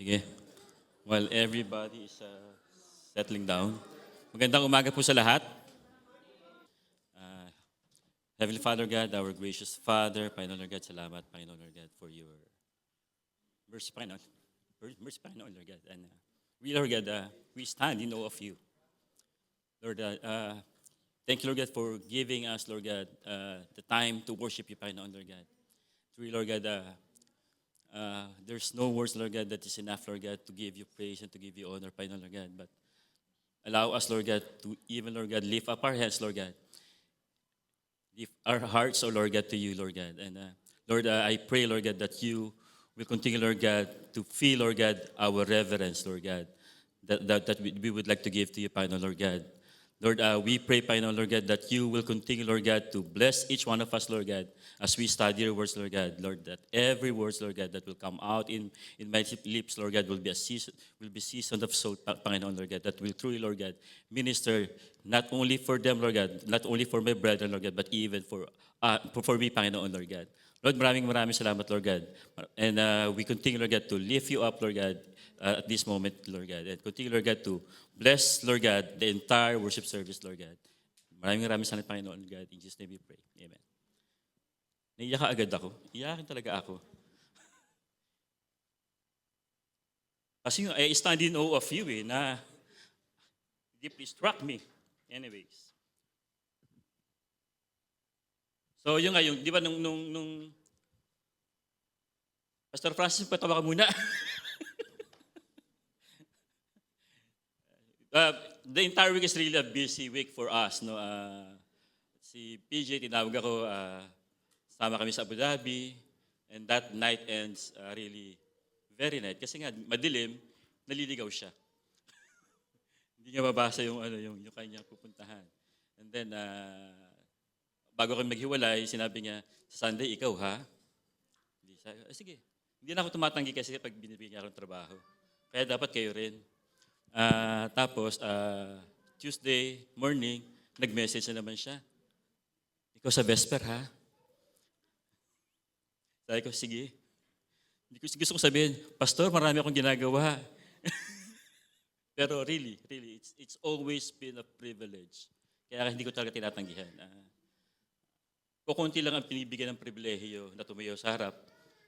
Sige. While everybody is settling down. Magandang umaga po sa lahat. Uh, Heavenly Father God, our gracious Father, Panginoon Lord God, salamat, Panginoon Lord God, for your mercy, Panginoon. Mercy, Panginoon Lord God. And we, Lord God, we stand in awe of you. Lord, thank you, Lord God, for giving us, Lord God, the time to worship you, Panginoon Lord God. Truly, Lord God, there's no words, Lord God, that is enough, Lord God, to give you praise and to give you honor, Panginoon Lord God. But allow us, Lord God, to even, Lord God, lift up our hands, Lord God. Lift our hearts, oh Lord God, to you, Lord God. And Lord, I pray, Lord God, that you will continue, Lord God, to feel, Lord God, our reverence, Lord God, that we would like to give to you, Panginoon, Lord God. Lord, we pray, Panginoon, Lord God, that you will continue, Lord God, to bless each one of us, Lord God, as we study your words, Lord God. Lord, that every words, Lord God, that will come out in my lips, Lord God, will be seasoned of salt, Panginoon, Lord God, that will truly, Lord God, minister not only for them, Lord God, not only for my brethren, Lord God, but even for me, Panginoon, Lord God. Lord, maraming salamat, Lord God. And we continue, Lord God, to lift you up, Lord God, at this moment, Lord God. And continue, Lord God, to bless, Lord God, the entire worship service, Lord God. Maraming salamat, Panginoon, God. In Jesus' name we pray. Amen. Naiyak ka agad ako. Iyakin talaga ako. Kasi yung I stand in awe of you na deeply struck me. Anyways. So yung nga, di ba nung Pastor Francis, patawa ka muna. The entire week is really a busy week for us. No? Si PJ, tinawag ako, sama kami sa Abu Dhabi, and that night ends really very night. Kasi nga, madilim, naliligaw siya. Hindi niya mabasa yung kanyang pupuntahan. And then, bago kami maghiwalay, sinabi niya, sa Sunday, ikaw ha? Sige. Hindi na ako tumatanggi kasi pag binibigyan niya ako ng trabaho. Kaya dapat kayo rin. Tapos, Tuesday morning, nag-message na naman siya. Ikaw sa Vesper, ha? Sabi ko, sige. Hindi ko gusto kong sabihin, Pastor, marami akong ginagawa. Pero really, it's always been a privilege. Kaya hindi ko talaga tinatanggihan. Kukunti lang ang pinibigyan ng pribilehiyo na tumayo sa harap.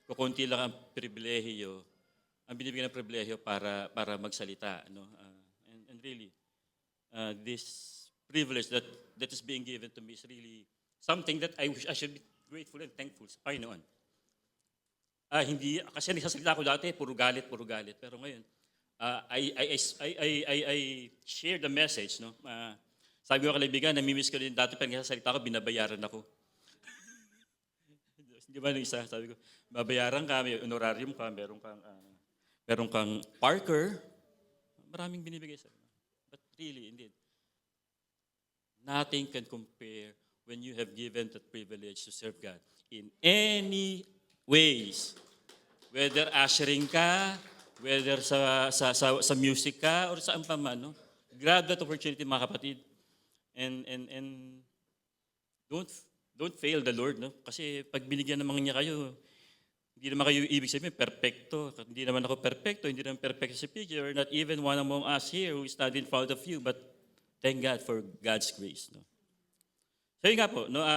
Kukunti lang ang pribilehiyo, ang binibigyan ng pribilehiyo para magsalita. No? And really, this privilege that is being given to me is really something that I wish I should be grateful and thankful sa Panginoon. Hindi, kasi nagsasalita ko dati, puro galit. Pero ngayon, I share the message. No? Sabi ko kaibigan, namimiss ko din dati, pag nagsasalita ko, binabayaran ako. Di ba nung isa, sabi ko, babayaran ka, may honorarium ka, meron kang Parker, maraming binibigay sa'yo. But really, indeed, nothing can compare when you have given that privilege to serve God in any ways. Whether ushering ka, whether sa music ka, or saan pa man. No? Grab that opportunity, mga kapatid. And don't fail the Lord. No? Kasi pag binigyan naman niya kayo, hindi naman kayo ibig sabihin, perfecto. Hindi naman ako perfecto, hindi naman perfecto si PJ, or not even one among us here who is not in front of you, but thank God for God's grace. No? So yun nga po, no,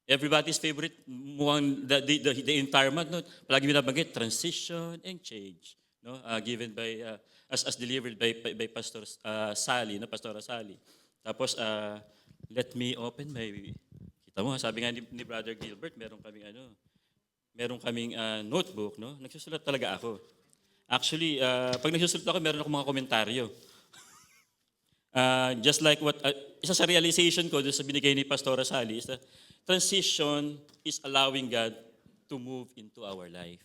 everybody's favorite, mukhang the entire month, no, palagi binabanggit, transition and change. No, given by, as delivered by Pastor Sally, no, Pastora Sally. Tapos, let me open my, kita mo, sabi nga ni Brother Gilbert, meron kaming notebook, no? Nagsusulat talaga ako. Actually, pag nagsusulat ako, meron akong mga komentaryo. Just like what, isa sa realization ko doon sa binigay ni Pastora Sally is that transition is allowing God to move into our life.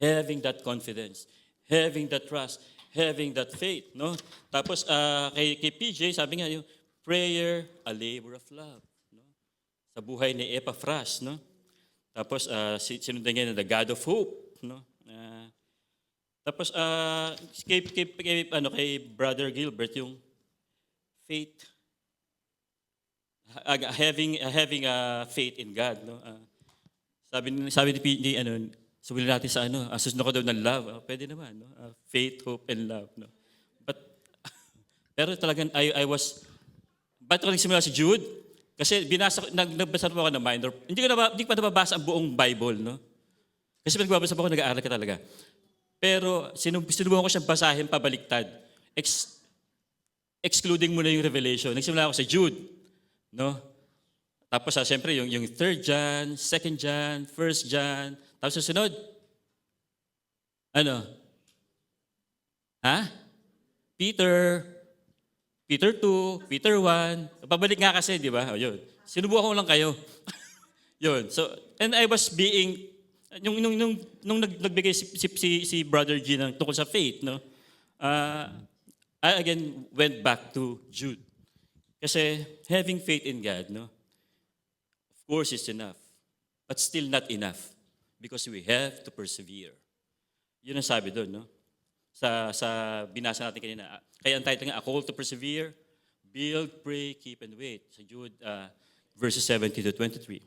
Having that confidence, having that trust, having that faith, no? Tapos kay PJ, sabi nga yung prayer, a labor of love, no? Sa buhay ni Epaphras, no? Tapos sinundan niya na the God of hope, no? Tapos kay Brother Gilbert yung faith, having faith in God, no? Sabi ni So, natin sa susunod ko daw ng love. Pwede naman, no? Faith, hope, and love, no? But, pero talagang ba't ko nagsimula si Jude? Kasi nagbasa po ako ng minor. Hindi ko pa nababasa ang buong Bible, no? Kasi nagbabasa po ako, nag-aaral ka talaga. Pero sinubukan ko siyang basahin pabaliktad. Excluding muna yung Revelation. Nagsimula ako sa Jude, no? Tapos siyempre yung 3 John, 2 John, 1 John, tapos susunod. Ano? Peter 2, Peter 1. Pabalik nga kasi, di ba? Yun. Sinubukan ko lang kayo. Yun. So, and I was being, nung nagbigay si Brother G ng tungkol sa faith, no? I again went back to Jude. Kasi having faith in God, no? Of course, is enough. But still not enough. Because we have to persevere. Yun ang sabi doon, no? Sa binasa natin kanina. Kaya ang title nga, A Call to Persevere, Build, Pray, Keep, and Wait. Sa Jude, verses 17 to 23.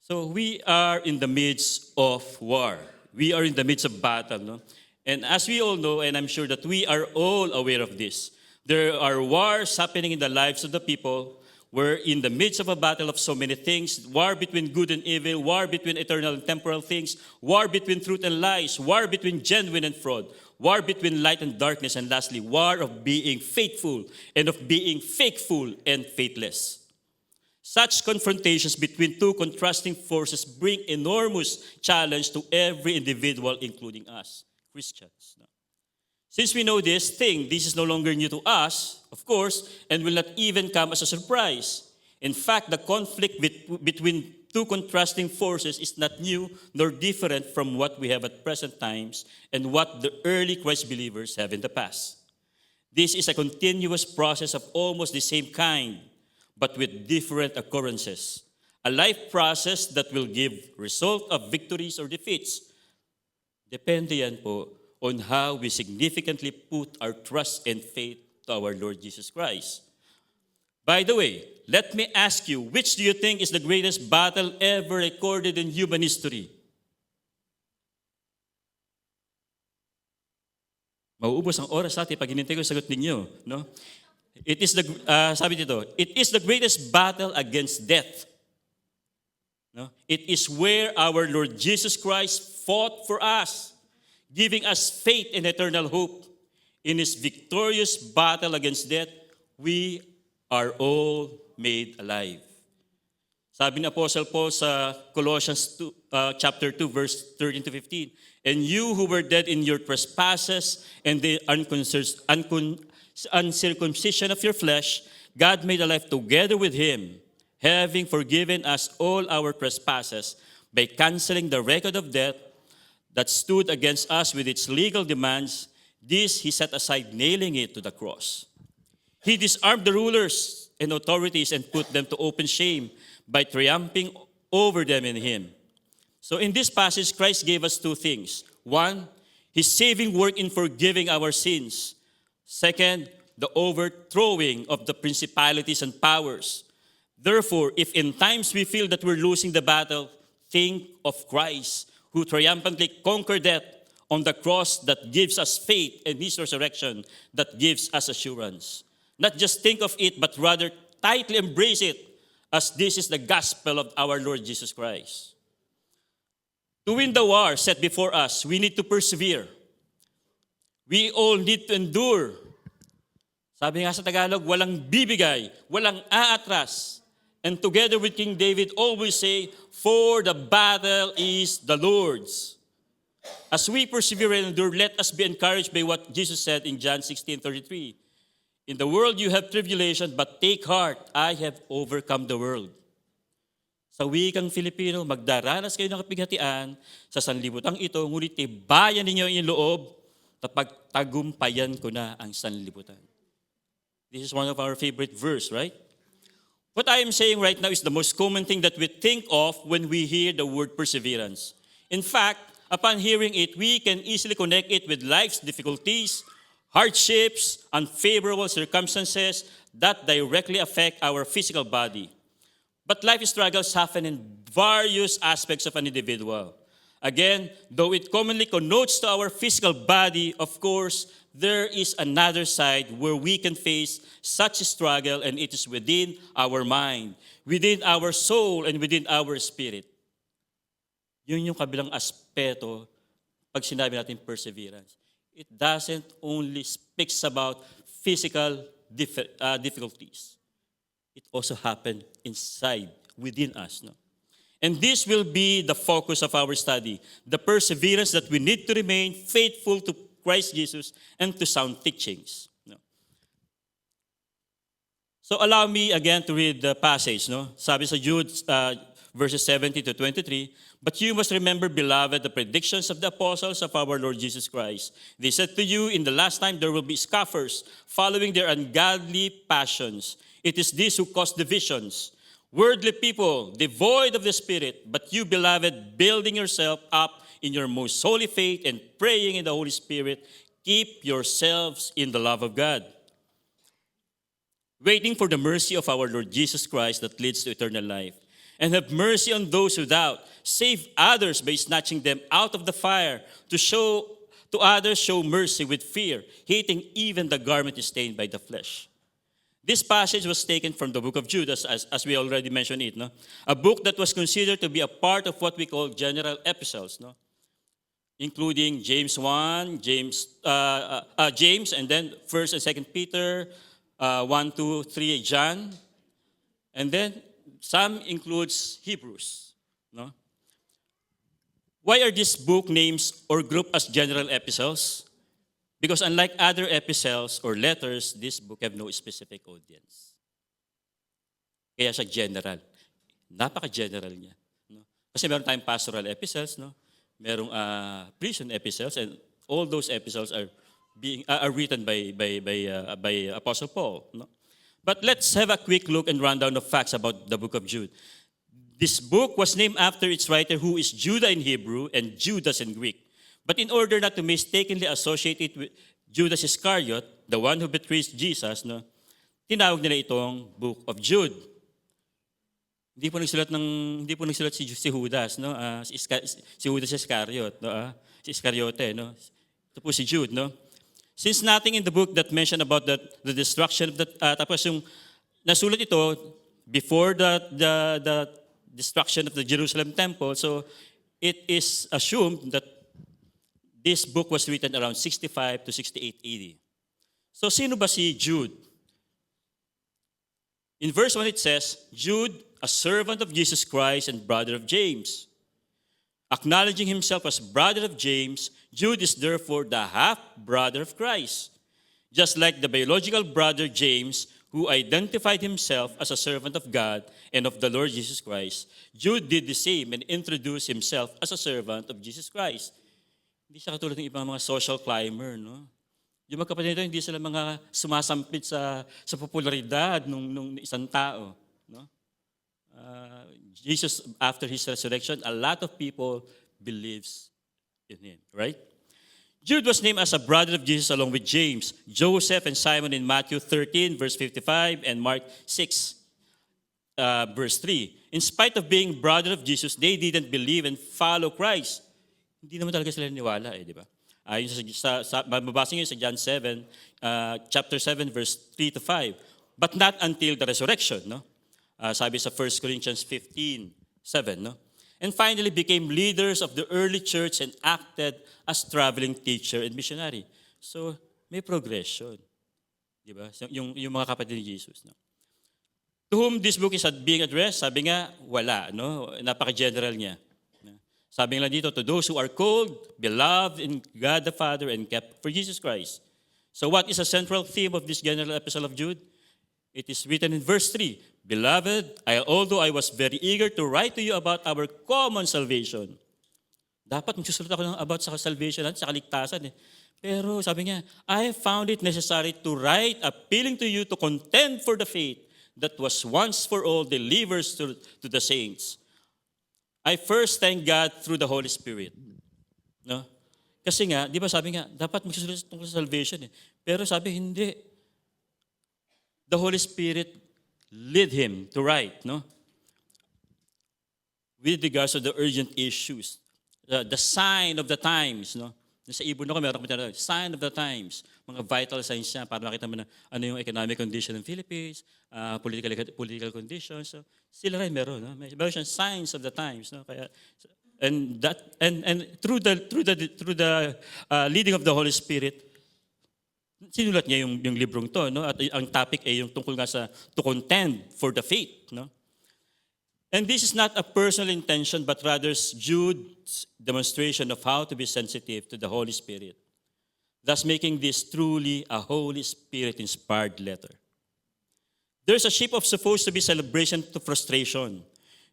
So we are in the midst of war. We are in the midst of battle, no? And as we all know, and I'm sure that we are all aware of this, there are wars happening in the lives of the people. We're in the midst of a battle of so many things, war between good and evil, war between eternal and temporal things, war between truth and lies, war between genuine and fraud, war between light and darkness, and lastly, war of being faithful and of being fakeful and faithless. Such confrontations between two contrasting forces bring enormous challenge to every individual, including us, Christians. Since we know this thing, this is no longer new to us, of course, and will not even come as a surprise. In fact, the conflict between two contrasting forces is not new nor different from what we have at present times and what the early Christ believers have in the past. This is a continuous process of almost the same kind, but with different occurrences. A life process that will give result of victories or defeats. Depende yan po on how we significantly put our trust and faith to our Lord Jesus Christ. By the way, let me ask you, which do you think is the greatest battle ever recorded in human history? Mauubos ang oras natin pag hinintay ko yung sagot ninyo, no? It is sabi dito, it is the greatest battle against death. No? It is where our Lord Jesus Christ fought for us, giving us faith and eternal hope. In His victorious battle against death, we are all made alive. Sabi ni Apostle Paul sa Colossians 2, chapter 2, verse 13 to 15, and you who were dead in your trespasses and the uncircumcision of your flesh, God made alive together with Him, having forgiven us all our trespasses by canceling the record of debt that stood against us with its legal demands. This He set aside, nailing it to the cross. He disarmed the rulers and authorities and put them to open shame by triumphing over them in Him. So in this passage, Christ gave us two things. One, His saving work in forgiving our sins. Second, the overthrowing of the principalities and powers. Therefore, if in times we feel that we're losing the battle, think of Christ, who triumphantly conquered death on the cross that gives us faith, and His resurrection that gives us assurance. Not just think of it, but rather tightly embrace it, as this is the gospel of our Lord Jesus Christ. To win the war set before us, we need to persevere. We all need to endure. Sabi nga sa Tagalog, walang bibigay, walang aatras. And together with King David, always say, for the battle is the Lord's. As we persevere and endure, let us be encouraged by what Jesus said in John 16:33. In the world you have tribulation, but take heart, I have overcome the world. Sa wikang Filipino, magdaranas kayo ng kapighatian sa sanlibutang ito, ngunit tibayan ninyo ang inyong loob, tapag tagumpayan ko na ang sanlibutan. This is one of our favorite verse, right? What I am saying right now is the most common thing that we think of when we hear the word perseverance. In fact, upon hearing it, we can easily connect it with life's difficulties, hardships, unfavorable circumstances that directly affect our physical body. But life struggles happen in various aspects of an individual. Again, though it commonly connotes to our physical body, of course, there is another side where we can face such a struggle, and it is within our mind, within our soul, and within our spirit. Yun yung kabilang aspeto pag sinabi natin perseverance. It doesn't only speaks about physical difficulties. It also happened inside, within us. No? And this will be the focus of our study, the perseverance that we need to remain faithful to Christ Jesus and to sound teachings. No? So allow me again to read the passage. No? Sabi sa Jude, verses 17 to 23, "But you must remember, beloved, the predictions of the apostles of our Lord Jesus Christ. They said to you, in the last time there will be scoffers, following their ungodly passions. It is these who cause divisions. Worldly people, devoid of the Spirit, but you, beloved, building yourself up in your most holy faith and praying in the Holy Spirit, keep yourselves in the love of God, waiting for the mercy of our Lord Jesus Christ that leads to eternal life. And have mercy on those who doubt. Save others by snatching them out of the fire. To others show mercy with fear, hating even the garment stained by the flesh." This passage was taken from the book of Jude, as we already mentioned it. No? A book that was considered to be a part of what we call general epistles, no? Including James 1, James, and then 1st and 2nd Peter, 1, 2, 3, John, and then some includes Hebrews. No? Why are these book names or grouped as general epistles? Because unlike other epistles or letters, this book have no specific audience. Kaya siya general. Napaka-general niya. No? Kasi meron tayong pastoral epistles, no? Merong prison epistles, and all those epistles are written by Apostle Paul. No? But let's have a quick look and rundown of facts about the book of Jude. This book was named after its writer, who is Judah in Hebrew and Judas in Greek. But in order not to mistakenly associate it with Judas Iscariot, the one who betrays Jesus, no, tinawag nila itong Book of Jude. Hindi po nagsulat si Judas, no? Si Judas Iscariot, no? Si Iscariote, no? Ito po si Jude, no? Since nothing in the book that mentioned about the destruction of tapos yung nasulat ito before the destruction of the Jerusalem temple, so it is assumed that this book was written around 65 to 68 AD. So sino ba si Jude? In verse 1 it says, "Jude, a servant of Jesus Christ and brother of James." Acknowledging himself as brother of James, Jude is therefore the half-brother of Christ. Just like the biological brother James, who identified himself as a servant of God and of the Lord Jesus Christ, Jude did the same and introduced himself as a servant of Jesus Christ. Hindi siya katulad ng ibang mga social climber, no? Yung mga kapatid nito, hindi sila mga sumasampit sa popularidad nung isang tao, no? Jesus, after his resurrection, a lot of people believes in him, right? Jude was named as a brother of Jesus along with James, Joseph, and Simon in Matthew 13, verse 55, and Mark 6, verse 3. In spite of being brother of Jesus, they didn't believe and follow Christ. Hindi naman talaga sila niwala, di ba? Ayon mababasa nyo sa John 7, chapter 7, verse 3 to 5. But not until the resurrection, no? Sabi sa 1 Corinthians 15, 7, no? And finally became leaders of the early church and acted as traveling teacher and missionary. So, may progression. Di ba? Yung mga kapatid ni Jesus, no? To whom this book is being addressed, sabi nga, wala, no? Napaka-general niya. Sabi nga dito, to those who are called, beloved in God the Father, and kept for Jesus Christ. So what is a central theme of this general epistle of Jude? It is written in verse 3, "Beloved, although I was very eager to write to you about our common salvation." Dapat magsusulat ako about sa salvation at sa kaligtasan. Pero sabi niya, "I found it necessary to write appealing to you to contend for the faith that was once for all delivered to the saints. I first thank God through the Holy Spirit." No? Kasi nga, di ba sabi nga, dapat magsusulat tungkol sa salvation. Pero sabi, hindi. The Holy Spirit led him to write, no? With regards to the urgent issues the sign of the times, no? Sa ibon ako, meron kami tinatawag, sign of the times. Mga vital signs niya para makita mo na ano yung economic condition ng Philippines, political conditions. So, sila rin meron, no? Meron siyang signs of the times, no? Kaya and through the leading of the Holy Spirit, sinulat niya yung librong to, no? At ang topic ay yung tungkol nga sa to contend for the faith, no? And this is not a personal intention, but rather Jude's demonstration of how to be sensitive to the Holy Spirit, thus making this truly a Holy Spirit-inspired letter. There's a shift of supposed to be celebration to frustration.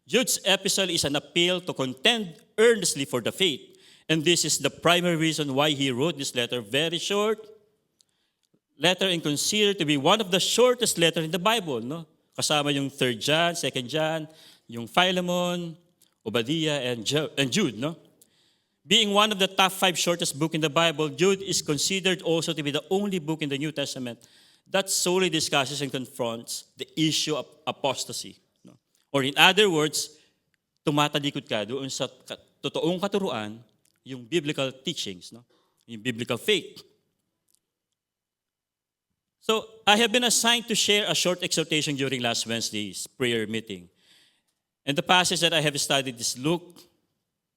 Jude's epistle is an appeal to contend earnestly for the faith, and this is the primary reason why he wrote this letter, very short letter and considered to be one of the shortest letter in the Bible, no? Kasama yung 3 John, 2 John, yung Philemon, Obadiah, and Jude, no? Being one of the top 5 shortest book in the Bible, Jude is considered also to be the only book in the New Testament that solely discusses and confronts the issue of apostasy, no? Or in other words, tumatalikod ka doon sa totoong katuruan, yung biblical teachings, no? Yung biblical faith. So, I have been assigned to share a short exhortation during last Wednesday's prayer meeting. And the passage that I have studied is Luke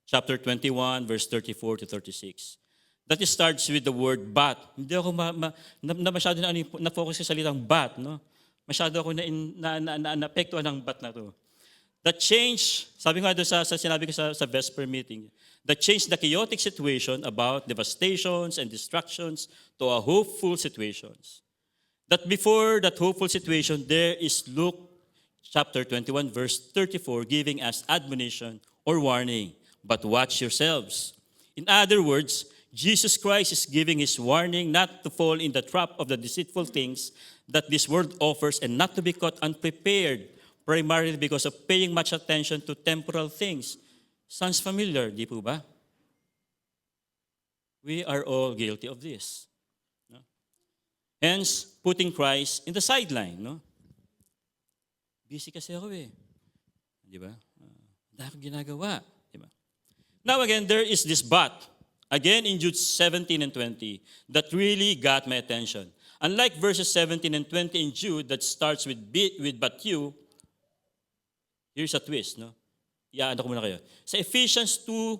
chapter 21, verse 34 to 36. That starts with the word but. Hindi ako masyado na-focus sa salitang but, no? Masyado ako na-apektuhan ng but na to. That change, sabi ko nga doon sa sinabi ko sa Vesper meeting, that changed the chaotic situation about devastations and destructions to a hopeful situations. That before that hopeful situation, there is Luke chapter 21, verse 34, giving us admonition or warning, but watch yourselves. In other words, Jesus Christ is giving his warning not to fall in the trap of the deceitful things that this world offers and not to be caught unprepared, primarily because of paying much attention to temporal things. Sounds familiar, di po ba? We are all guilty of this. No? Hence, putting Christ in the sideline, no? Busy kasi ako eh. Di ba? Dahil akong ginagawa. Di ba? Now again, there is this but. Again in Jude 17 and 20 that really got my attention. Unlike verses 17 and 20 in Jude that starts with but you, here's a twist, no? Iyaano ko muna kayo. Sa Ephesians 2,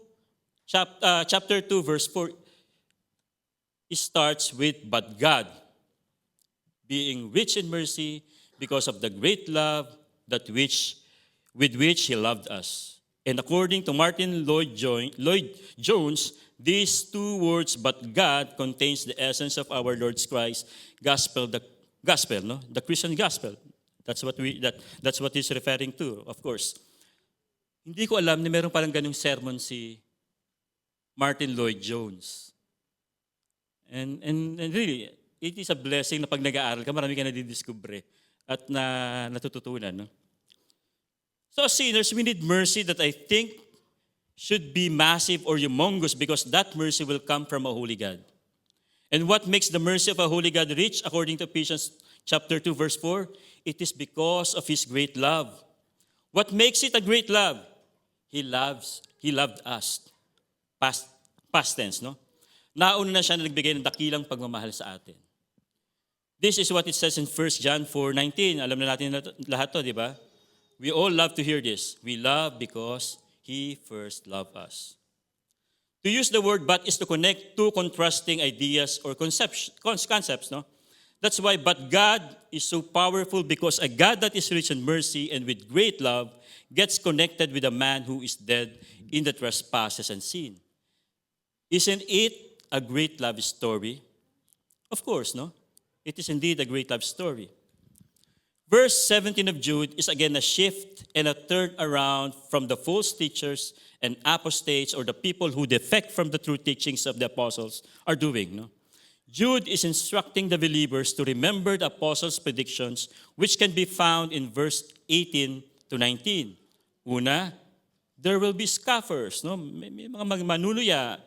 chapter 2, verse 4, it starts with but God, being rich in mercy because of the great love with which He loved us. And according to Martin Lloyd-Jones, these two words, but God, contains the essence of our Lord Christ's gospel, no? The Christian gospel. That's what he's referring to, of course. Hindi ko alam na meron parang ganung sermon si Martin Lloyd-Jones. And really, it is a blessing na pag nag-aaral ka, marami ka nadidiskubre at natututunan, no? So as sinners, we need mercy that I think should be massive or humongous because that mercy will come from a holy God. And what makes the mercy of a holy God rich, according to Ephesians chapter 2, verse 4? It is because of His great love. What makes it a great love? He loved us. Past tense, no? Nauna na siya na nagbigay ng dakilang pagmamahal sa atin. This is what it says in 1 John 4:19. Alam na natin lahat to, di ba? We all love to hear this. We love because He first loved us. To use the word but is to connect two contrasting ideas or concepts, no? That's why, but God is so powerful because a God that is rich in mercy and with great love gets connected with a man who is dead in the trespasses and sin. Isn't it a great love story? Of course, no? It is indeed a great love story. Verse 17 of Jude is again a shift and a turn around from the false teachers and apostates or the people who defect from the true teachings of the apostles are doing, no? Jude is instructing the believers to remember the apostles' predictions, which can be found in verse 18 to 19. Una, there will be scoffers, no? May mga manuluya,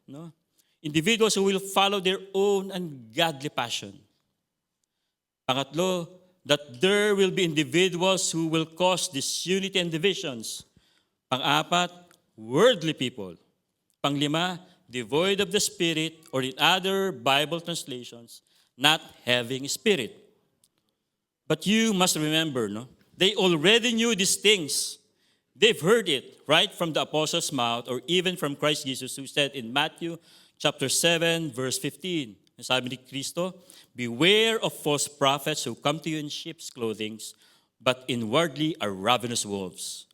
no? Individuals who will follow their own ungodly passion. Pangatlo, that there will be individuals who will cause disunity and divisions. Pang-apat, worldly people. Panglima, devoid of the Spirit, or in other Bible translations, not having Spirit. But you must remember, no? They already knew these things. They've heard it, right, from the apostles' mouth or even from Christ Jesus, who said in Matthew chapter 7, verse 15, sabi ni Kristo, beware of false prophets who come to you in sheep's clothing, but inwardly are ravenous wolves.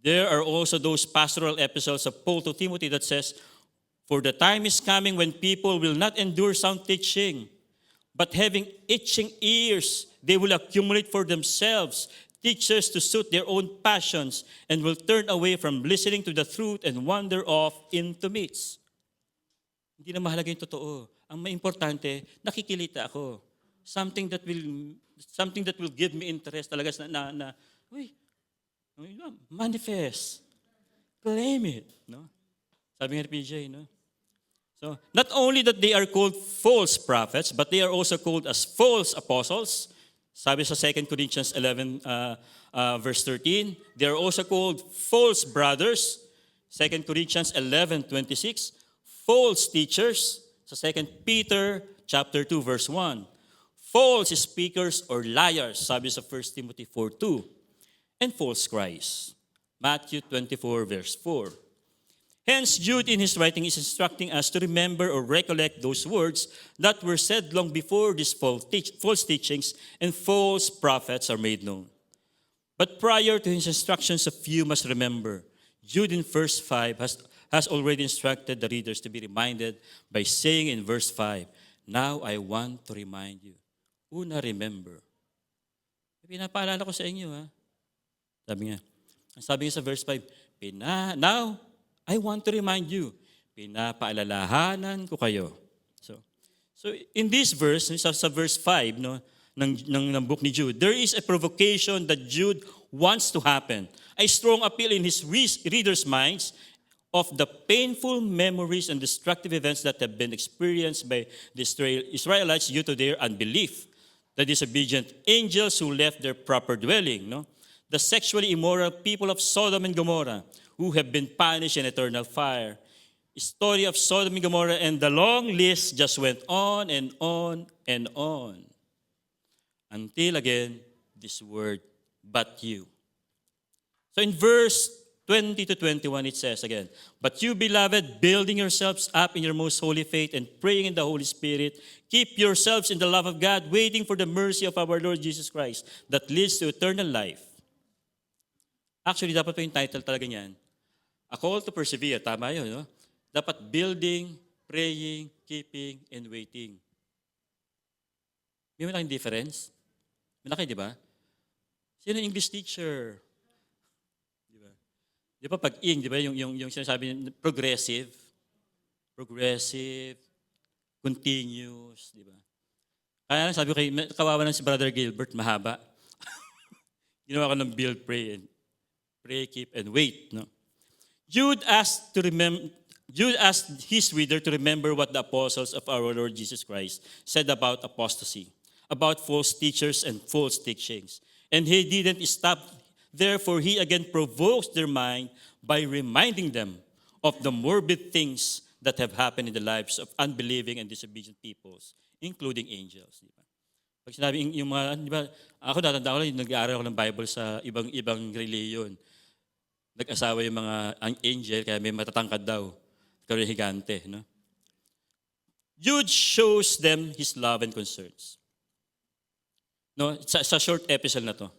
There are also those pastoral epistles of Paul to Timothy that says, for the time is coming when people will not endure sound teaching, but having itching ears, they will accumulate for themselves teachers to suit their own passions and will turn away from listening to the truth and wander off into myths. Hindi na mahalaga yung totoo. Ang may importante, nakikilita ako. Something that will give me interest talaga uy, manifest. Claim it. No? Sabi nga ni PJ, no? So, not only that they are called false prophets, but they are also called as false apostles. Sabi sa 2 Corinthians 11, verse 13, they are also called false brothers. 2 Corinthians 11:26, false teachers. Sa 2 Peter chapter 2, verse 1, false speakers or liars. Sabi sa 1 Timothy 4:2, and false Christ. Matthew 24, verse 4. Hence, Jude in his writing is instructing us to remember or recollect those words that were said long before these false teachings and false prophets are made known. But prior to his instructions of you must remember, Jude in verse 5 has already instructed the readers to be reminded by saying in verse 5, now I want to remind you. Una, remember. Pinapaalala ko sa inyo, ha? Sabi niya sa verse 5, now, I want to remind you, pinapaalalahanan ko kayo. So in this verse, sa verse 5 no, ng book ni Jude, there is a provocation that Jude wants to happen. A strong appeal in his readers' minds of the painful memories and destructive events that have been experienced by the Israelites due to their unbelief. The disobedient angels who left their proper dwelling, no? The sexually immoral people of Sodom and Gomorrah, who have been punished in eternal fire. Story of Sodom and Gomorrah, and the long list just went on and on and on. Until again, this word, but you. So in verse 20 to 21, it says again, but you, beloved, building yourselves up in your most holy faith and praying in the Holy Spirit, keep yourselves in the love of God, waiting for the mercy of our Lord Jesus Christ that leads to eternal life. Actually, dapat po yung title talaga niyan, A Call to Persevere, tama yun, no? Dapat building, praying, keeping, and waiting. May malaking difference? Malaki, di ba? Sino yung English teacher? Di ba? Di ba pag ing, di ba, yung sinasabi progressive, continuous, di ba? Kaya sabi ko kawawa lang si Brother Gilbert, mahaba. Ginawa ko ng build, pray, keep, and wait, no? Jude asked his reader to remember what the apostles of our Lord Jesus Christ said about apostasy, about false teachers and false teachings. And he didn't stop. Therefore, he again provokes their mind by reminding them of the morbid things that have happened in the lives of unbelieving and disobedient peoples, including angels. Di ba? Pag sinabi yung mga, di ba, ako natanda ko lang, nag-aaral ako ng Bible sa ibang reliyon. Nag-asawa yung mga angel, kaya may matatangkad daw. Pero higante, no? Jude shows them his love and concerns. No, sa short episode na to.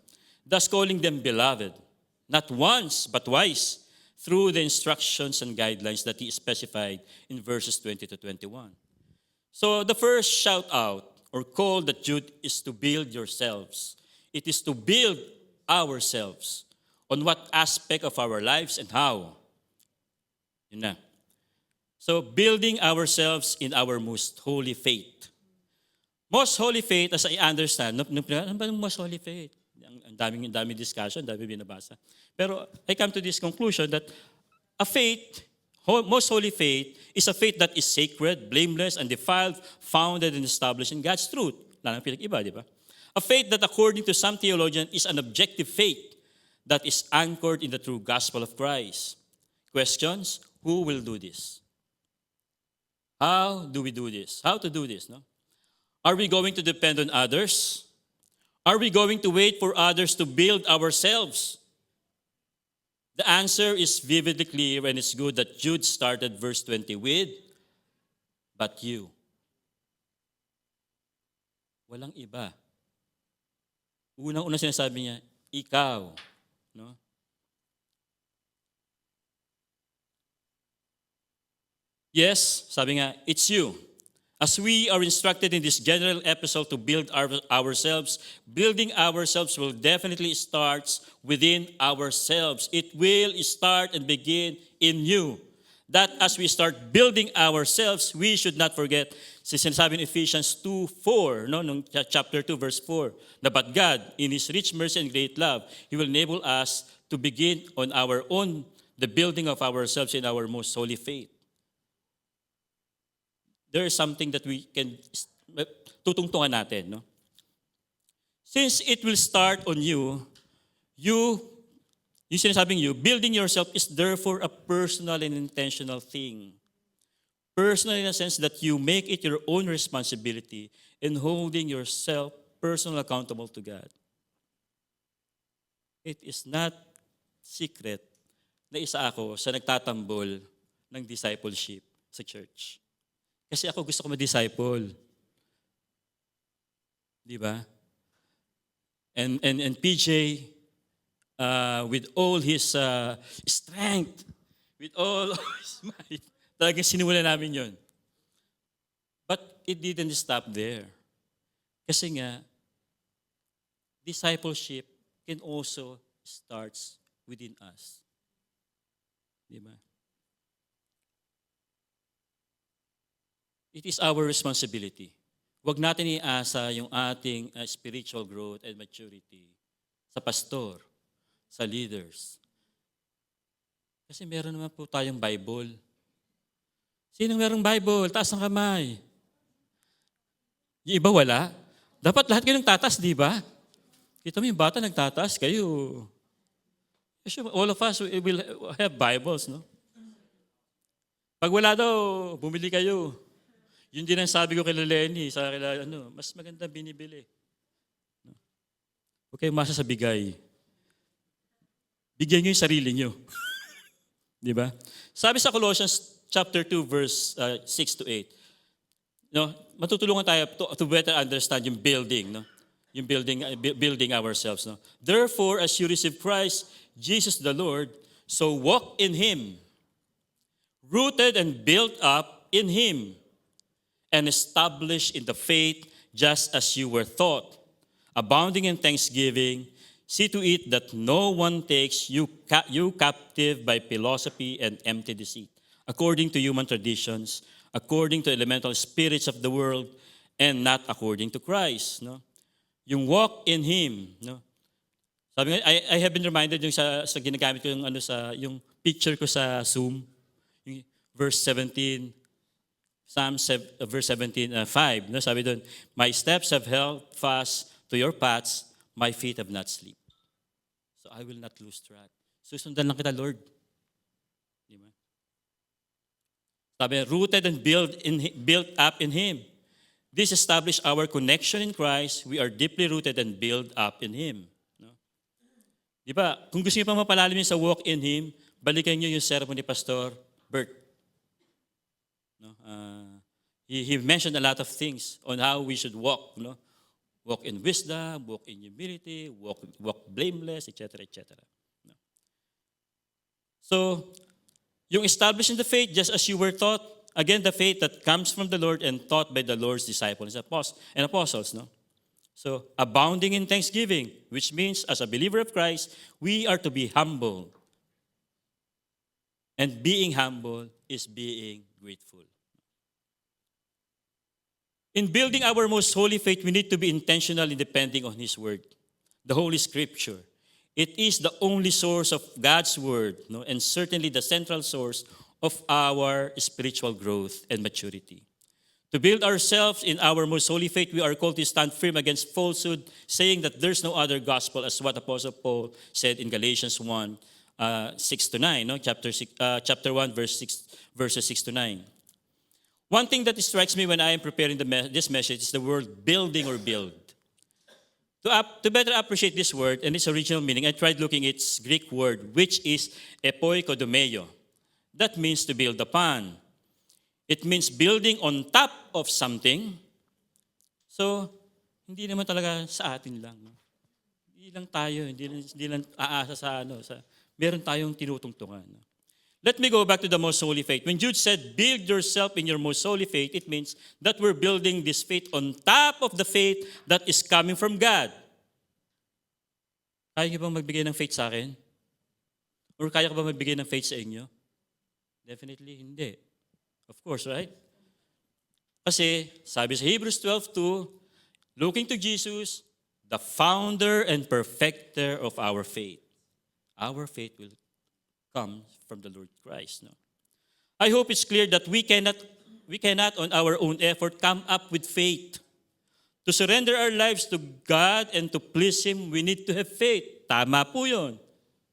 Thus calling them beloved, not once, but twice, through the instructions and guidelines that he specified in verses 20 to 21. So the first shout out or call that Jude is to build yourselves. It is to build ourselves. On what aspect of our lives and how? Yun na. So, building ourselves in our most holy faith. Most holy faith, as I understand, ano ba yung most holy faith? Ang daming discussion, daming binabasa. Pero I come to this conclusion that a faith, most holy faith, is a faith that is sacred, blameless, undefiled, founded and established in God's truth. Wala nang pinag-iba, di ba? A faith that according to some theologians is an objective faith that is anchored in the true gospel of Christ. Questions? who will do this. How do we do this? How to do this? No? Are we going to depend on others? Are we going to wait for others to build ourselves? The answer is vividly clear, and it's good that Jude started verse 20 with, but you. Walang iba. Unang-una sinasabi niya, ikaw. No? Yes, sabi nga, it's you. As we are instructed in this general episode to build ourselves, building ourselves will definitely start within ourselves. It will start and begin in you. That as we start building ourselves, we should not forget, sinasabi in Ephesians 2:4, no, nung chapter 2, verse 4, na but God, in His rich mercy and great love, He will enable us to begin on our own the building of ourselves in our most holy faith. There is something that we can tutungtungan natin, no? Since it will start on you, yung sinasabing you, building yourself is therefore a personal and intentional thing. Personal in a sense that you make it your own responsibility in holding yourself personally accountable to God. It is not secret na isa ako sa nagtatambol ng discipleship sa church. Kasi ako gusto ko ma-disciple. Di ba? And PJ, with all his strength, with all his might, talagang sinimula namin yon. But it didn't stop there. Kasi nga, discipleship can also start within us. Di ba? It is our responsibility. Huwag natin iasa yung ating spiritual growth and maturity sa pastor, sa leaders. Kasi meron naman po tayong Bible. Sinong merong Bible? Taas ng kamay. Yung iba wala. Dapat lahat kayo nagtatas, di ba? Kita mo yung bata nagtatas, kayo. All of us will have Bibles, no? Pag wala daw, bumili kayo. Yun din ang sabi ko kay Lenny, mas maganda binibili. Huwag kayong masa sa bigay. Bigyan nyo yung sarili nyo. Di ba? Sabi sa Colossians chapter 2, verse 6 to 8, no, matutulungan tayo to better understand yung building, no? Yung building ourselves. No? Therefore, as you receive Christ, Jesus the Lord, so walk in Him, rooted and built up in Him, and established in the faith just as you were taught, abounding in thanksgiving. See to it that no one takes you captive by philosophy and empty deceit, according to human traditions, according to elemental spirits of the world, and not according to Christ. No? Yung walk in Him. No? Sabi nga, I have been reminded yung sa ginagamit ko yung picture ko sa Zoom, yung verse 17, Psalm verse 17, 5. No? Sabi doon, my steps have held fast to your paths, my feet have not slipped. So I will not lose track. Susundan lang kita, Lord. Di ba? Sabi, rooted and built up in Him. This established our connection in Christ. We are deeply rooted and built up in Him. No? Di ba? Kung gusto niyo pa mapalalim sa walk in Him, balikan niyo yung sermon ni Pastor Bert. No? He mentioned a lot of things on how we should walk. No? Walk in wisdom, walk in humility, walk blameless, etc., etc. No? So, yung establishing the faith just as you were taught, again, the faith that comes from the Lord and taught by the Lord's disciples and apostles. No? So, abounding in thanksgiving, which means as a believer of Christ, we are to be humble. And being humble is being grateful. In building our most holy faith, we need to be intentional in depending on His Word, the Holy Scripture. It is the only source of God's Word, no? And certainly the central source of our spiritual growth and maturity. To build ourselves in our most holy faith, we are called to stand firm against falsehood, saying that there's no other gospel, as what Apostle Paul said in Galatians 1, 6 to 9, no? Chapter 1, verses 6 to 9. One thing that strikes me when I am preparing this message is the word building or build. To better appreciate this word and its original meaning, I tried looking at its Greek word, which is epoikodomeo. That means to build upon. It means building on top of something. So, hindi naman talaga sa atin lang. No? Hindi lang tayo, hindi lang aasa sa meron tayong tinutungtungan. No? Let me go back to the most holy faith. When Jude said, build yourself in your most holy faith, it means that we're building this faith on top of the faith that is coming from God. Kaya niyo bang magbigay ng faith sa akin? Or kaya ka ba magbigay ng faith sa inyo? Definitely hindi. Of course, right? Kasi sabi sa Hebrews 12:2, looking to Jesus, the founder and perfecter of our faith. Our faith will come from the Lord Christ. No? I hope it's clear that we cannot on our own effort come up with faith. To surrender our lives to God and to please Him, we need to have faith. Tama po yun.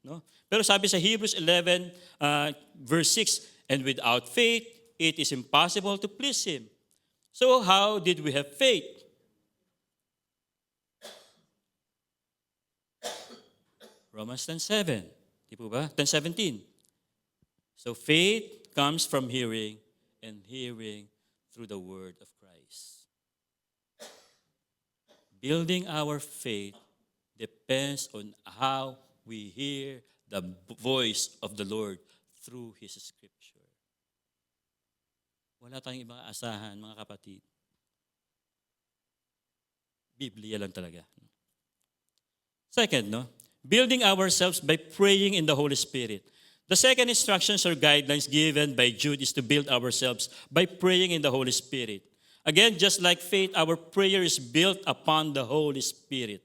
No? Pero sabi sa Hebrews 11, verse 6, and without faith, it is impossible to please Him. So how did we have faith? Romans 10:7. Di po ba? 10:17. So faith comes from hearing, and hearing through the word of Christ. Building our faith depends on how we hear the voice of the Lord through His Scripture. Wala tayong ibang asahan, mga kapatid. Biblia lang talaga. Second, no? Building ourselves by praying in the Holy Spirit. The second instructions or guidelines given by Jude is to build ourselves by praying in the Holy Spirit. Again, just like faith, our prayer is built upon the Holy Spirit.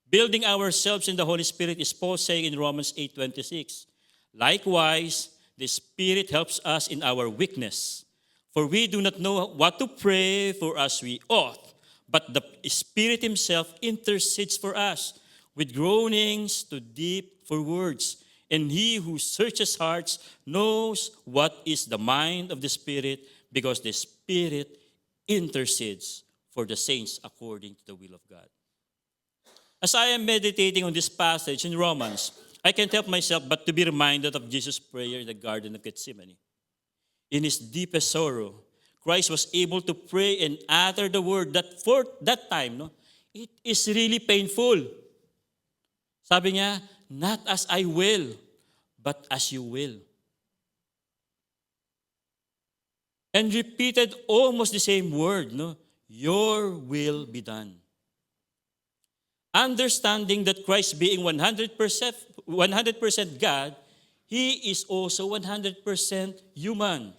Building ourselves in the Holy Spirit is Paul saying in Romans 8:26. Likewise, the Spirit helps us in our weakness. For we do not know what to pray for as we ought, but the Spirit Himself intercedes for us with groanings too deep for words. And He who searches hearts knows what is the mind of the Spirit, because the Spirit intercedes for the saints according to the will of God. As I am meditating on this passage in Romans, I can't help myself but to be reminded of Jesus' prayer in the Garden of Gethsemane. In His deepest sorrow, Christ was able to pray and utter the word that for that time, no, it is really painful. Sabi niya, not as I will, but as you will. And repeated almost the same word, no? Your will be done. Understanding that Christ being 100% God, He is also 100% human.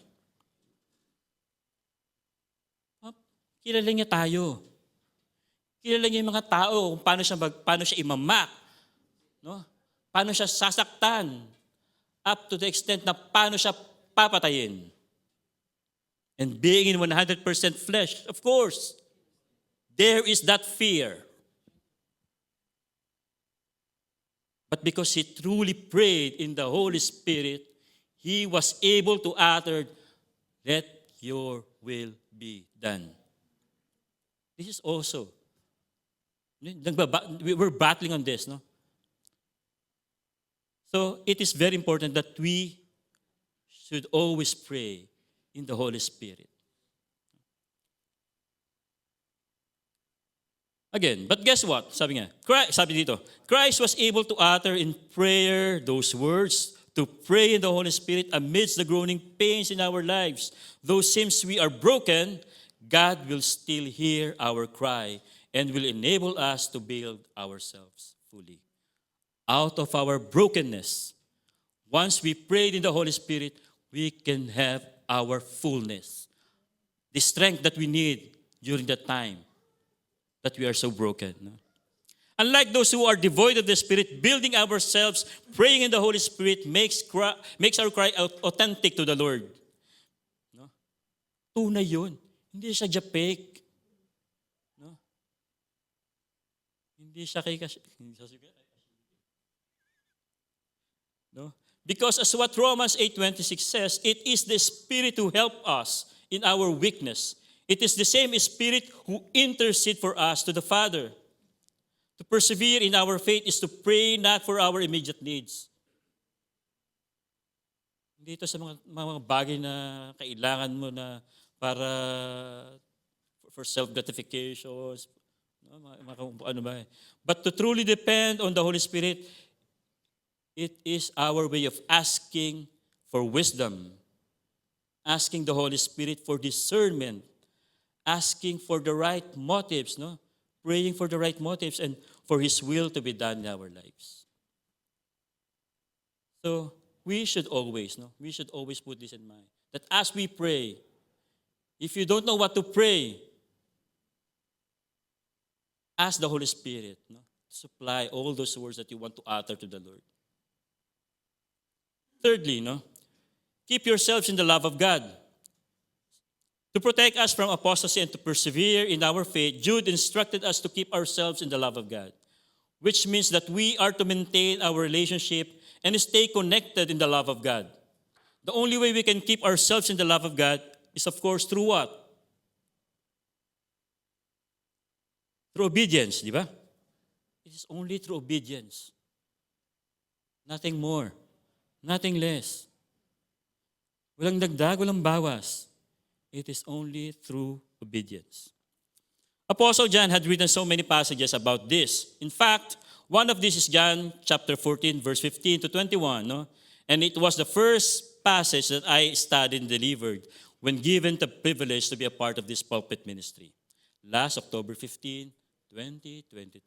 Kilala niya tayo. Kilala niya yung mga tao, kung paano siya imamak. No? Paano siya sasaktan, up to the extent na paano siya papatayin. And being in 100% flesh, of course, there is that fear. But because He truly prayed in the Holy Spirit, He was able to utter, let your will be done. This is also, we're battling on this, no? So it is very important that we should always pray in the Holy Spirit. Again, but guess what? Sabi dito, Christ was able to utter in prayer those words, to pray in the Holy Spirit amidst the groaning pains in our lives. Though since we are broken, God will still hear our cry and will enable us to build ourselves fully. Out of our brokenness, once we prayed in the Holy Spirit, we can have our fullness. The strength that we need during that time that we are so broken. No? Unlike those who are devoid of the Spirit, building ourselves, praying in the Holy Spirit makes our cry authentic to the Lord. No? Tunay yun. Hindi siya japek. No? Hindi siya kay No? Because as what Romans 8:26 says, it is the Spirit who help us in our weakness. It is the same Spirit who intercede for us to the Father. To persevere in our faith is to pray not for our immediate needs. Hindi ito sa mga bagay na kailangan mo na para for self-gratifications, no? Ano ba eh. But to truly depend on the Holy Spirit, it is our way of asking for wisdom, asking the Holy Spirit for discernment, asking for the right motives, no? Praying for the right motives and for His will to be done in our lives. So, we should always put this in mind. That as we pray, if you don't know what to pray, ask the Holy Spirit, no, to supply all those words that you want to utter to the Lord. Thirdly, no, keep yourselves in the love of God. To protect us from apostasy and to persevere in our faith, Jude instructed us to keep ourselves in the love of God, which means that we are to maintain our relationship and stay connected in the love of God. The only way we can keep ourselves in the love of God is, of course, through what? Through obedience, di ba? It is only through obedience. Nothing more. Nothing less. Walang dagdag, walang bawas. It is only through obedience. Apostle John had written so many passages about this. In fact, one of these is John chapter 14, verse 15 to 21. No? And it was the first passage that I studied and delivered when given the privilege to be a part of this pulpit ministry. Last October 15, 2023.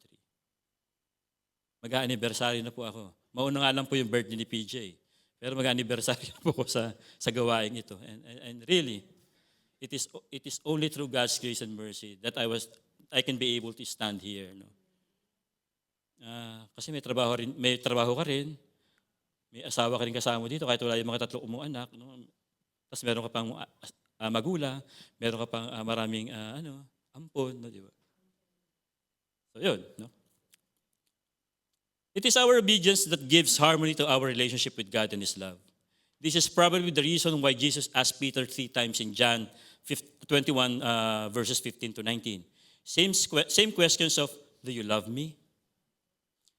Mag-a-anniversary na po ako. Mauna nga lang po yung birthday ni PJ. Pero mag-a-anniversary na po ako sa gawain ito. And really, it is only through God's grace and mercy that I can be able to stand here. No? Kasi may trabaho ka rin, may asawa ka rin kasama dito, kahit wala yung mga tatlo mong anak. No? Tapos meron ka pang magulang, meron ka pang maraming ampon. No? Di ba? So yun. No? It is our obedience that gives harmony to our relationship with God and His love. This is probably the reason why Jesus asked Peter 3 times in John 21, verses 15 to 19. Same questions of, do you love me?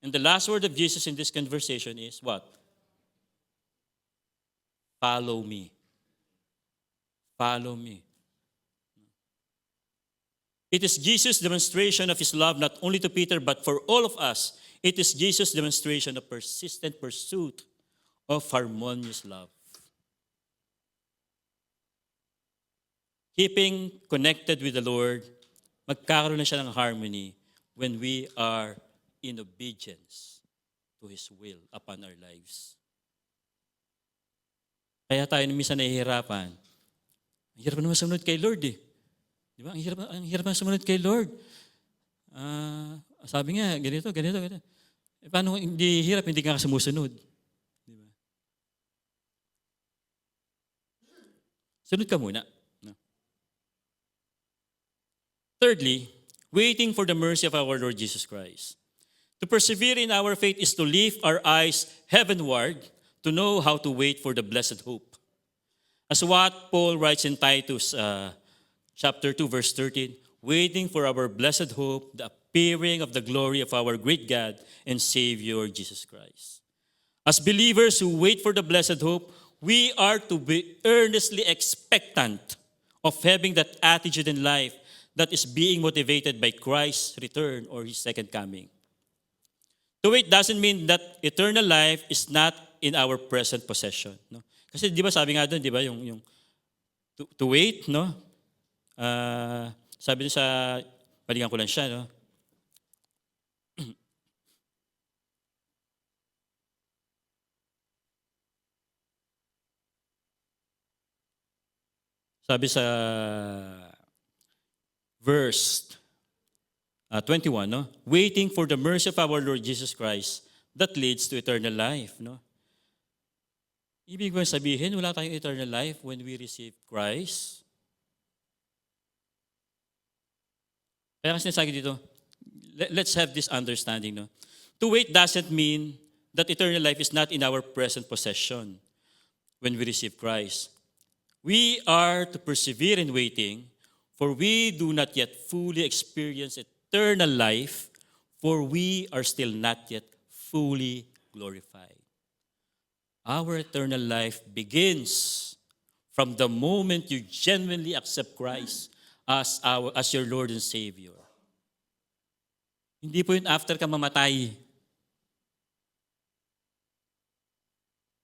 And the last word of Jesus in this conversation is what? Follow me. Follow me. It is Jesus' demonstration of His love not only to Peter but for all of us. It is Jesus' demonstration of persistent pursuit of harmonious love. Keeping connected with the Lord, magkakaroon na siya ng harmony when we are in obedience to His will upon our lives. Kaya tayo minsan nahihirapan. Ang hirap naman sumunod kay Lord eh. Di ba? Ang hirap naman sumunod kay Lord. Sabi nga, ganito. Paano hindi hirap, hindi ka sumusunod? Di ba? Sunod ka muna. No? Thirdly, waiting for the mercy of our Lord Jesus Christ. To persevere in our faith is to lift our eyes heavenward to know how to wait for the blessed hope. As what Paul writes in Titus chapter 2, verse 13, waiting for our blessed hope, the appearing of the glory of our great God and Savior, Jesus Christ. As believers who wait for the blessed hope, we are to be earnestly expectant of having that attitude in life that is being motivated by Christ's return or His second coming. To wait doesn't mean that eternal life is not in our present possession. No? Kasi di ba sabi nga doon, di ba, yung to wait, no? Sabi niya sa, balikan ko lang siya, no? Sabi sa verse 21, no? Waiting for the mercy of our Lord Jesus Christ that leads to eternal life, no? Ibig ba sabihin, wala tayong eternal life when we receive Christ? Kaya kasi sinasabi dito, let's have this understanding, no? To wait doesn't mean that eternal life is not in our present possession when we receive Christ. We are to persevere in waiting, for we do not yet fully experience eternal life, for we are still not yet fully glorified. Our eternal life begins from the moment you genuinely accept Christ as your Lord and Savior. Hindi po yun after ka mamatay.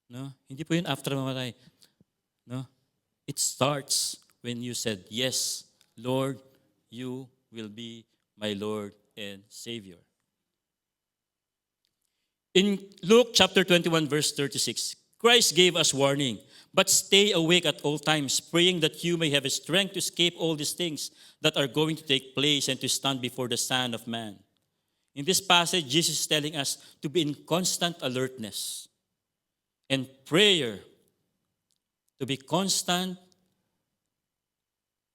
No? Hindi po yun after mamatay. No? It starts when you said, yes, Lord, you will be my Lord and Savior. In Luke chapter 21, verse 36, Christ gave us warning, but stay awake at all times, praying that you may have strength to escape all these things that are going to take place and to stand before the Son of Man. In this passage, Jesus is telling us to be in constant alertness and prayer, to be constant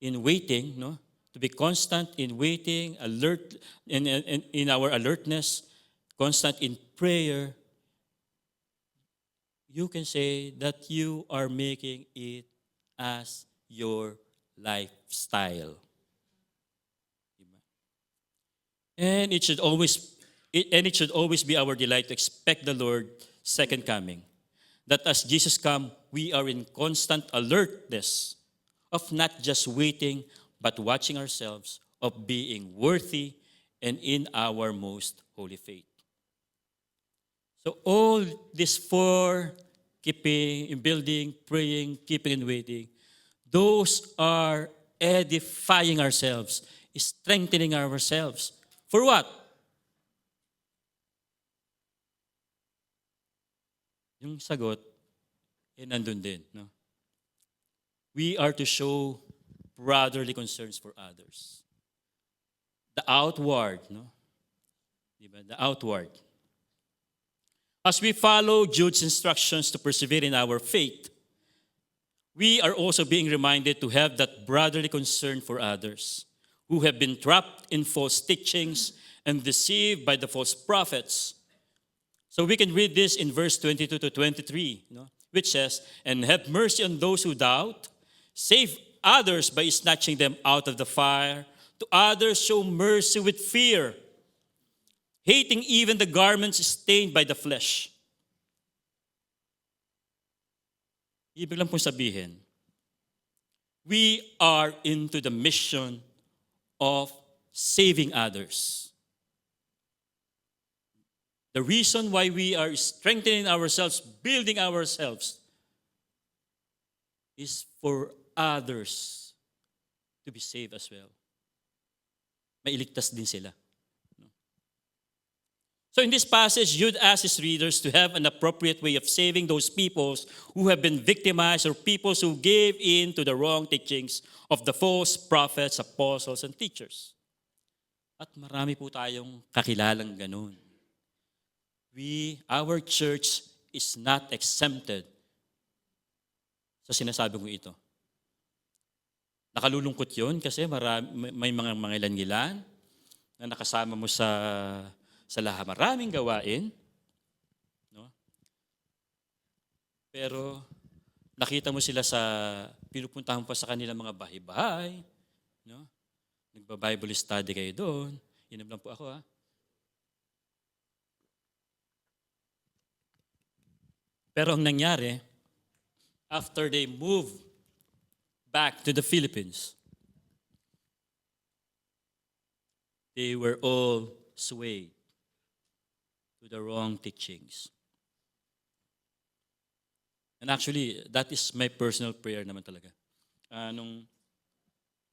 in waiting, no? To be constant in waiting, alert in our alertness, constant in prayer. You can say that you are making it as your lifestyle. And it should always be our delight to expect the Lord's second coming. That as Jesus comes, we are in constant alertness of not just waiting, but watching ourselves, of being worthy and in our most holy faith. So all these four, keeping, building, praying, keeping and waiting, those are edifying ourselves, strengthening ourselves. For what? Yung sagot, nandun din. No? We are to show brotherly concerns for others. The outward, no? Diba? The outward. As we follow Jude's instructions to persevere in our faith, we are also being reminded to have that brotherly concern for others who have been trapped in false teachings and deceived by the false prophets. So we can read this in verse 22 to 23, which says, "And have mercy on those who doubt, save others by snatching them out of the fire. To others show mercy with fear, hating even the garments stained by the flesh." Ibig lang pong sabihin, we are into the mission of saving others. The reason why we are strengthening ourselves, building ourselves, is for others to be saved as well. Mailigtas din sila. So in this passage, Jude asks his readers to have an appropriate way of saving those peoples who have been victimized or peoples who gave in to the wrong teachings of the false prophets, apostles, and teachers. At marami po tayong kakilalang ganun. Our church is not exempted sa sinasabi ko ito. Nakalulungkot yun kasi may mga ilan-ilan na nakasama mo sa lahat maraming gawain. No? Pero nakita mo sila pinupuntahan pa sa kanilang mga bahay-bahay. No? Nagba-Bible study kayo doon. Inom lang po ako ha. Pero ang nangyari, after they moved back to the Philippines, they were all swayed to the wrong teachings. And actually, that is my personal prayer naman talaga.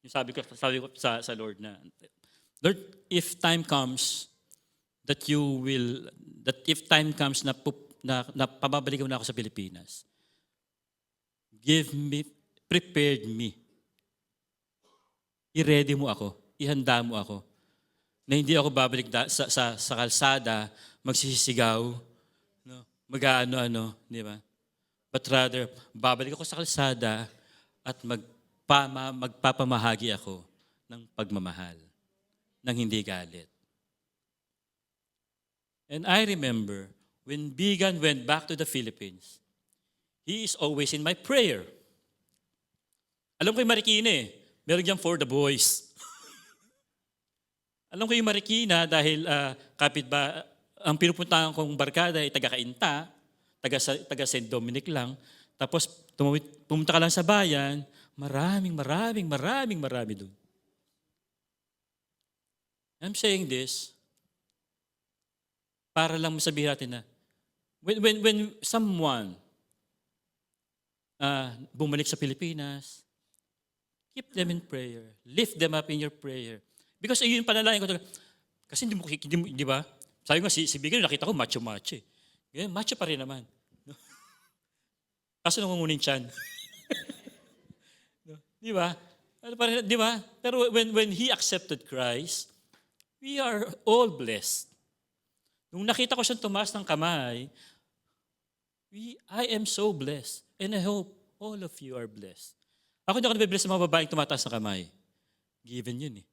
Sabi ko sa Lord na, Lord, if time comes that na pababalikan na ako sa Pilipinas, prepared me. I-ready mo ako, ihanda mo ako, na hindi ako babalik sa kalsada, magsisigaw, no? Mag-ano-ano, di ba? But rather, babalik ako sa kalsada at magpapamahagi ako ng pagmamahal, ng hindi galit. And I remember, when Bigan went back to the Philippines, he is always in my prayer. Alam ko yung Marikina eh. Meron diyang for the boys. Alam ko yung Marikina dahil ang pinupuntahan kong barkada ay taga-Kainta, taga St. Dominic lang. Tapos pumunta ka lang sa bayan, marami doon. I'm saying this para lang masabihin natin na when someone bumalik sa Pilipinas, keep them in prayer. Lift them up in your prayer. Because ayun panalangin ko talaga. Kasi di ba? Sabi ko si Bigan, nakita ko macho-macho eh. Ganyan, macho pa rin naman. No? Kaso nangungunin tiyan. No? Di ba? Di ba? Pero when he accepted Christ, we are all blessed. Nung nakita ko siyang tumaas ng kamay, I am so blessed. And I hope all of you are blessed. Ako hindi ako nabibless sa mga babaeng tumataas ng kamay. Given yun eh.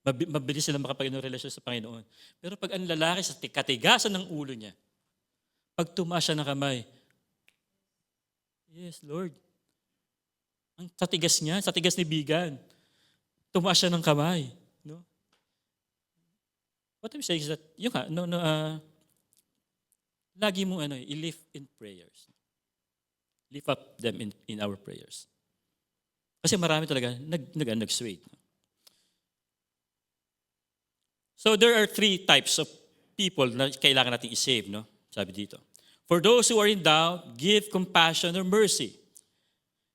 Mabilis sila makapagin ng relasyon sa Panginoon. Pero pag ang lalaki sa katigasan ng ulo niya, pag tumaas siya ng kamay, yes, Lord. Ang satigas niya, satigas ni Bigan. Tumaas siya ng kamay. No? What I'm saying is that, lagi mo i-lift in prayers. Lift up them in our prayers. Kasi marami talaga nag-sway. So there are 3 types of people na kailangan natin i-save, no? Sabi dito. For those who are in doubt, give compassion or mercy.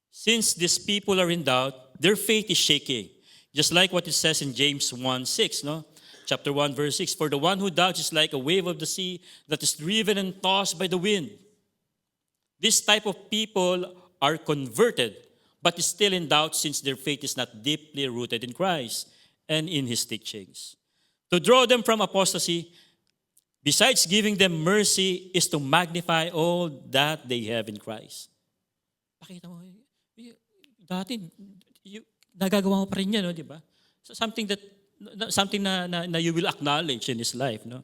Since these people are in doubt, their faith is shaking. Just like what it says in James 1:6, no? Chapter 1, verse 6. For the one who doubts is like a wave of the sea that is driven and tossed by the wind. This type of people are converted, but is still in doubt since their faith is not deeply rooted in Christ and in His teachings. To draw them from apostasy, besides giving them mercy, is to magnify all that they have in Christ. Pakita mo, dati, nagagawa mo pa rin yan, no, di ba? So something na you will acknowledge in his life, no?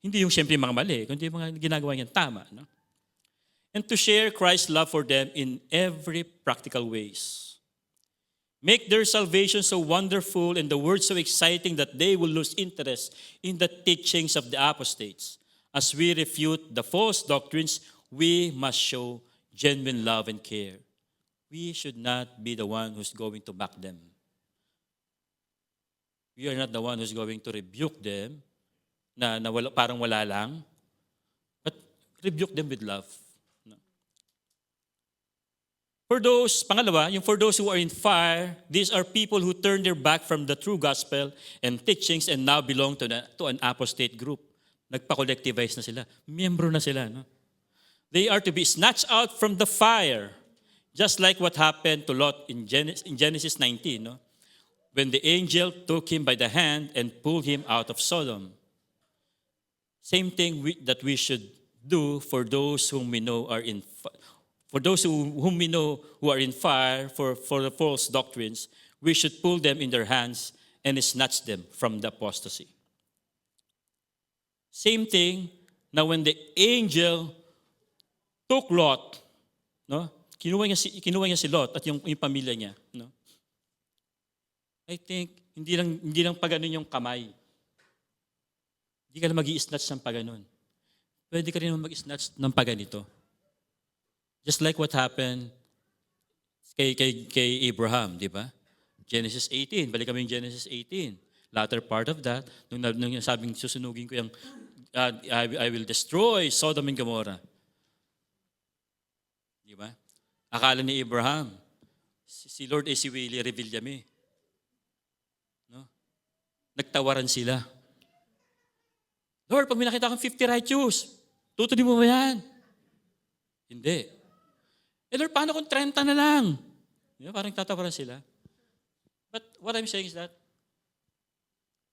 Hindi yung siyempre mga mali, kundi yung mga ginagawa niyan tama, no? And to share Christ's love for them in every practical ways. Make their salvation so wonderful and the word so exciting that they will lose interest in the teachings of the apostates. As we refute the false doctrines, we must show genuine love and care. We should not be the one who's going to back them. We are not the one who's going to rebuke them na parang wala lang, but rebuke them with love. For those who are in fire, these are people who turn their back from the true gospel and teachings and now belong to an apostate group. Nagpa-collectivize na sila. Miyembro na sila. No? They are to be snatched out from the fire, just like what happened to Lot in Genesis 19, no? When the angel took him by the hand and pulled him out of Sodom. Same thing that we should do for those whom we know are in fire. For those whom we know who are in fire for the false doctrines, we should pull them in their hands and snatch them from the apostasy. Same thing, now when the angel took Lot, no? Kinuha niya si Lot at yung pamilya niya, no? I think hindi lang paganon yung kamay. Hindi ka lang mag-i-snatch ng paganon. Pwede ka rin mag-i-snatch ng paganito. Just like what happened kay Abraham, di ba? Genesis 18, balik kami yung Genesis 18. Latter part of that, nung sabing susunugin ko yung, I will destroy Sodom and Gomorrah. Di ba? Akala ni Abraham, si Lord ay si Willie Revillame. No? Nagtawaran sila. Lord, pag may nakita kang 50 righteous, tutuloy mo ba yan? Hindi. Lord, paano kung 30 na lang? Parang tatawaran sila. But what I'm saying is that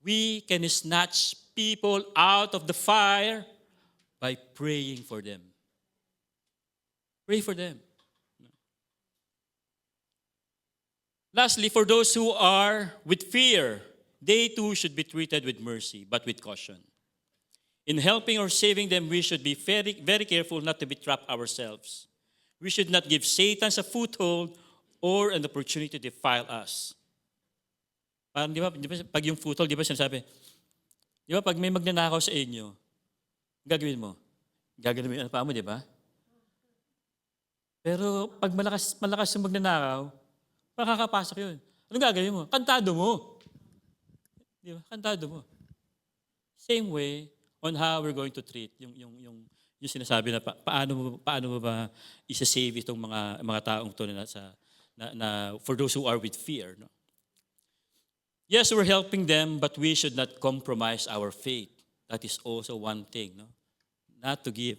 we can snatch people out of the fire by praying for them. Pray for them. Lastly, for those who are with fear, they too should be treated with mercy, but with caution. In helping or saving them, we should be very, very careful not to be trapped ourselves. We should not give Satan a foothold or an opportunity to defile us. Parang di ba pag yung foothold, di ba sinasabi, di ba pag may magnanakaw sa inyo, gagawin mo? Gagawin mo yung paa mo, di ba? Pero pag malakas yung magnanakaw, makakapasok yun. Anong gagawin mo? Kantado mo. Di ba? Kantado mo. Same way on how we're going to treat yung sinasabi na paano mo ba isa-save itong mga taong to na for those who are with fear, no? Yes, we're helping them, but we should not compromise our faith. That is also one thing, no? Not to give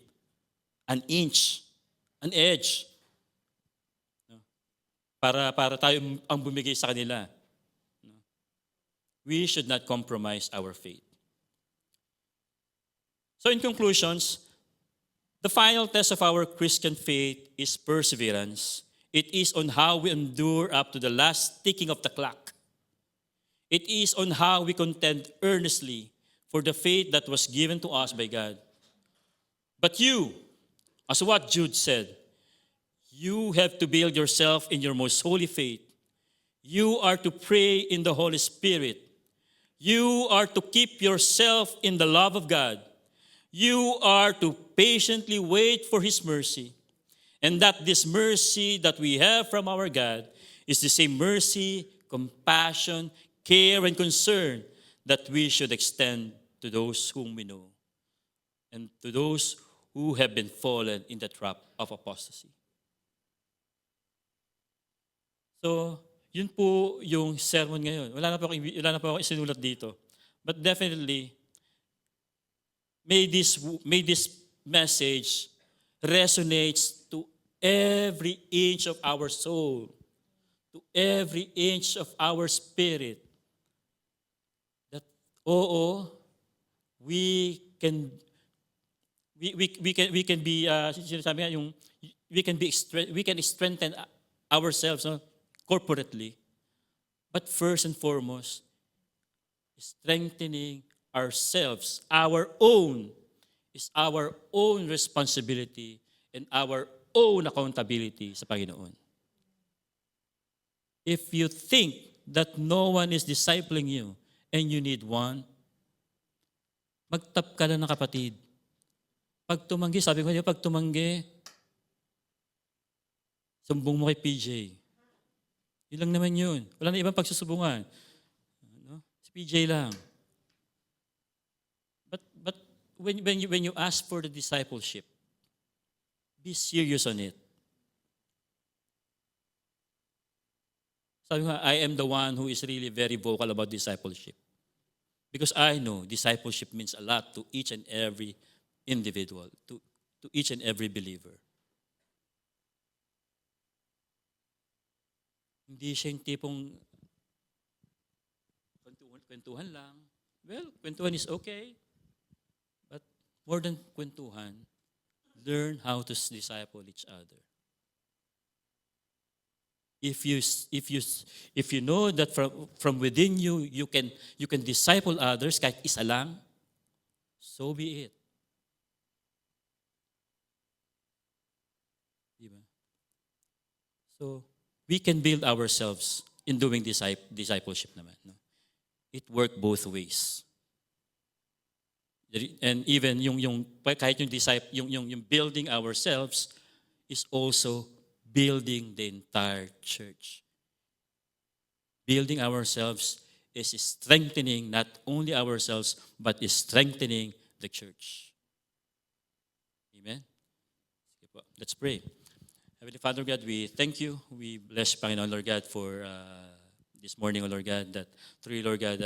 an inch, an edge, no? Para tayo ang bumigay sa kanila. No? We should not compromise our faith. So in conclusions, the final test of our Christian faith is perseverance. It is on how we endure up to the last ticking of the clock. It is on how we contend earnestly for the faith that was given to us by God. But you, as what Jude said, you have to build yourself in your most holy faith. You are to pray in the Holy Spirit. You are to keep yourself in the love of God. You are to patiently wait for His mercy. And that this mercy that we have from our God is the same mercy, compassion, care, and concern that we should extend to those whom we know and to those who have been fallen in the trap of apostasy. So, yun po yung sermon ngayon. Wala na po ako isinulat dito. But definitely, may this message resonates to every inch of our soul, to every inch of our spirit. That we can be sinasabi nga yung we can strengthen ourselves, no, corporately, but first and foremost, strengthening ourselves, our own responsibility and our own accountability sa Panginoon. If you think that no one is discipling you and you need one, magtap ka na ng kapatid. Pag tumanggi, sabi ko niyo, pag tumanggi, sumbong mo kay PJ. Yun lang naman yun. Wala na ibang pagsusubungan. No? Si PJ lang. But when you ask for the discipleship, be serious on it. Sabi nga, I am the one who is really very vocal about discipleship. Because I know discipleship means a lot to each and every individual, to each and every believer. Hindi siya yung tipong kwentuhan lang. Well, kwentuhan is okay. But more than kwentuhan, learn how to disciple each other. If you know that from within you you can disciple others kahit isa lang, so be it. Diba? So we can build ourselves in doing discipleship naman. No? It worked both ways. And even kahit yung building ourselves is also building the entire church. Building ourselves is strengthening not only ourselves, but is strengthening the church. Amen? Let's pray. Heavenly Father God, we thank you. We bless Panginoon, Lord God, for this morning, Lord God, that through Lord God,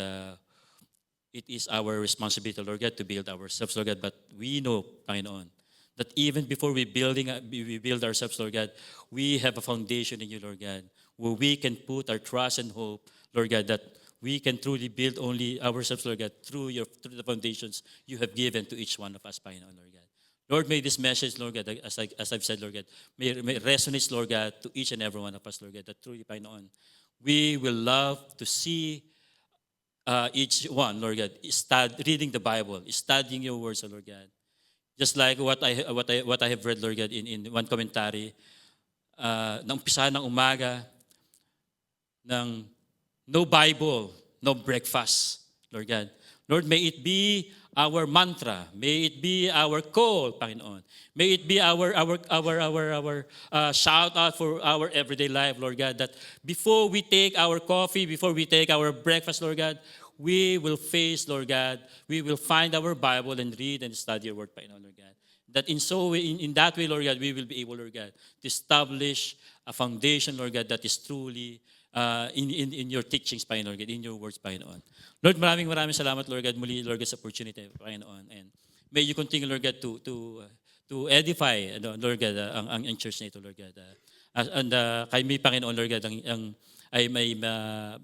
it is our responsibility, Lord God, to build ourselves, Lord God. But we know, Panginoon, that even before we build ourselves, Lord God, we have a foundation in you, Lord God, where we can put our trust and hope, Lord God, that we can truly build only ourselves, Lord God, through the foundations you have given to each one of us, Panginoon, Lord God. Lord, may this message, Lord God, as I've said, Lord God, may resonate, Lord God, to each and every one of us, Lord God, that truly, Panginoon, we will love to see each one, Lord God, reading the Bible, studying your words, Lord God. Just like what I have read, Lord God, in one commentary, na umpisa ng umaga, ng no Bible, no breakfast, Lord God. Lord, may it be our mantra. May it be our call, Panginoon. May it be our shout out for our everyday life, Lord God, that before we take our coffee, before we take our breakfast, Lord God, we will face, Lord God, we will find our Bible and read and study your word, Panginoon, Lord God. That in that way, Lord God, we will be able, Lord God, to establish a foundation, Lord God, that is truly in your teachings, Panginoon, Lord God, in your words, Panginoon. Lord, maraming salamat, Lord God, muli, Lord God, sa opportunity, Panginoon. And may you continue, Lord God, to edify, Lord God, ang church na ito, Lord God. Kay may Panginoon, Lord God, ay may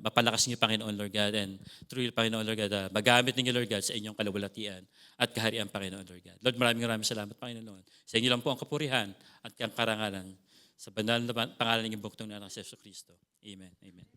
mapalakas niyo, Panginoon, Lord God, and truly, Panginoon, Lord God, magamit ninyo, Lord God, sa inyong kalawalatian at kaharian, Panginoon, Lord God. Lord, maraming salamat, Panginoon. Sa inyo lang po ang kapurihan at ang karangalan sa banal na pangalan ng buktong na ng Yesu Kristo. Amen. Amen.